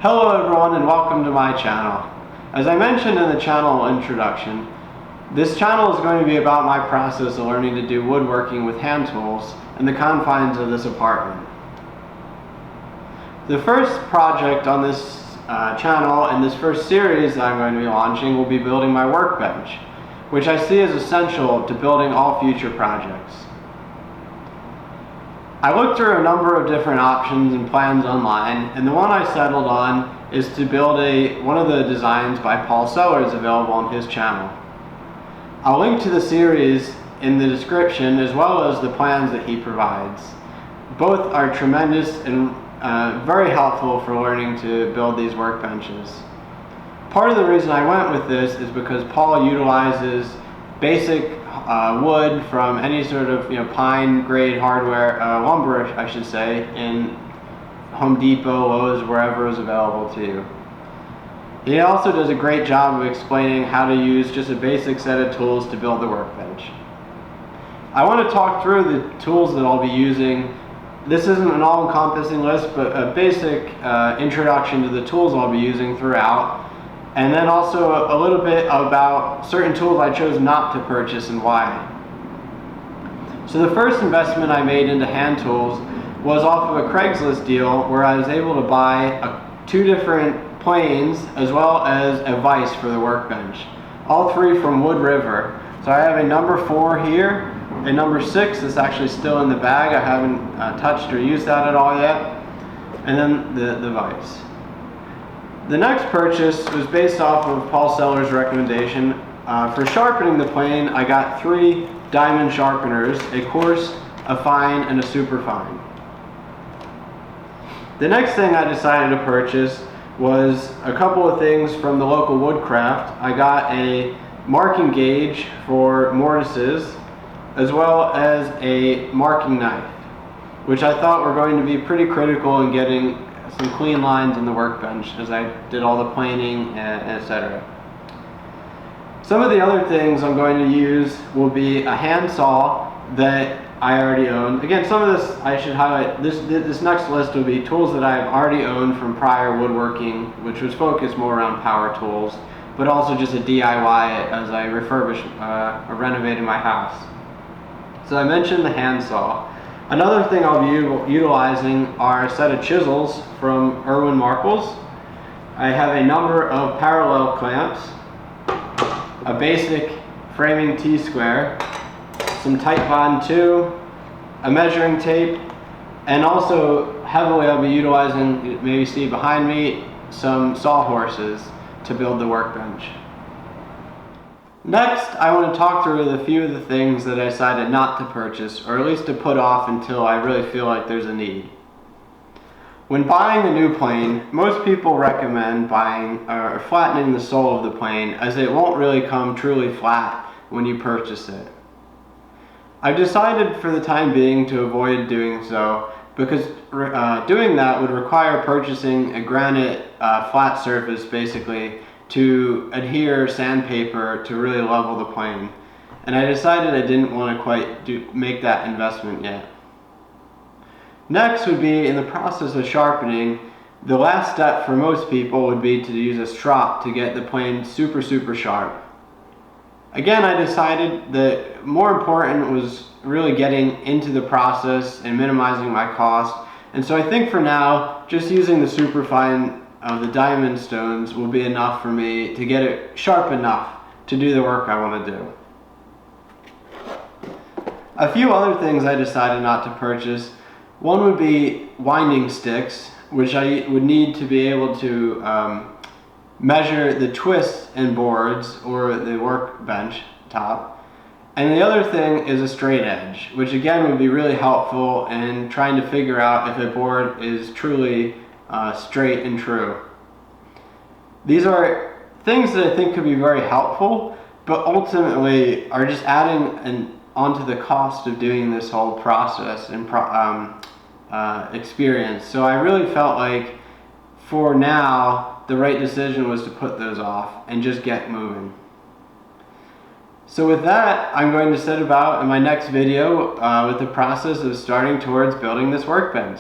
Hello everyone and welcome to my channel. As I mentioned in the channel introduction, this channel is going to be about my process of learning to do woodworking with hand tools in the confines of this apartment. The first project on this channel and this first series that I'm going to be launching will be building my workbench, which I see as essential to building all future projects. I looked through a number of different options and plans online, and the one I settled on is to build one of the designs by Paul Sellers available on his channel. I'll link to the series in the description as well as the plans that he provides. Both are tremendous and very helpful for learning to build these workbenches. Part of the reason I went with this is because Paul utilizes basic wood from any sort of pine grade hardware, lumber I should say, in Home Depot, Lowe's, wherever is available to you. He also does a great job of explaining how to use just a basic set of tools to build the workbench. I want to talk through the tools that I'll be using. This isn't an all-encompassing list, but a basic introduction to the tools I'll be using throughout. And then also a little bit about certain tools I chose not to purchase and why. So the first investment I made into hand tools was off of a Craigslist deal where I was able to buy two different planes as well as a vise for the workbench. All three from Wood River. So I have a number 4 here, a number 6 that's actually still in the bag. I haven't touched or used that at all yet. And then the vise. The next purchase was based off of Paul Sellers' recommendation. For sharpening the plane, I got 3 diamond sharpeners, a coarse, a fine, and a super fine. The next thing I decided to purchase was a couple of things from the local woodcraft. I got a marking gauge for mortises, as well as a marking knife, which I thought were going to be pretty critical in getting some clean lines in the workbench as I did all the planing, etc. Some of the other things I'm going to use will be a hand saw that I already own. Again, some of this I should highlight. This next list will be tools that I've already owned from prior woodworking, which was focused more around power tools, but also just a DIY as I refurbished or renovated my house. So I mentioned the hand saw. Another thing I'll be utilizing are a set of chisels from Irwin Markles. I have a number of parallel clamps, a basic framing T-square, some Titebond 2, a measuring tape, and also heavily I'll be utilizing, you maybe see behind me, some sawhorses to build the workbench. Next, I want to talk through a few of the things that I decided not to purchase, or at least to put off until I really feel like there's a need. When buying a new plane, most people recommend buying or flattening the sole of the plane, as it won't really come truly flat when you purchase it. I've decided for the time being to avoid doing so because doing that would require purchasing a granite flat surface basically to adhere sandpaper to really level the plane. And I decided I didn't want to quite make that investment yet. Next would be in the process of sharpening, the last step for most people would be to use a strop to get the plane super sharp. Again, I decided that more important was really getting into the process and minimizing my cost. And so I think for now, just using the superfine of the diamond stones will be enough for me to get it sharp enough to do the work I want to do. A few other things I decided not to purchase. One would be winding sticks, which I would need to be able to measure the twists in boards or the workbench top. And the other thing is a straight edge, which again would be really helpful in trying to figure out if a board is truly straight and true. These are things that I think could be very helpful, but ultimately are just adding onto the cost of doing this whole process and experience. So I really felt like for now the right decision was to put those off and just get moving. So with that, I'm going to set about in my next video with the process of starting towards building this workbench.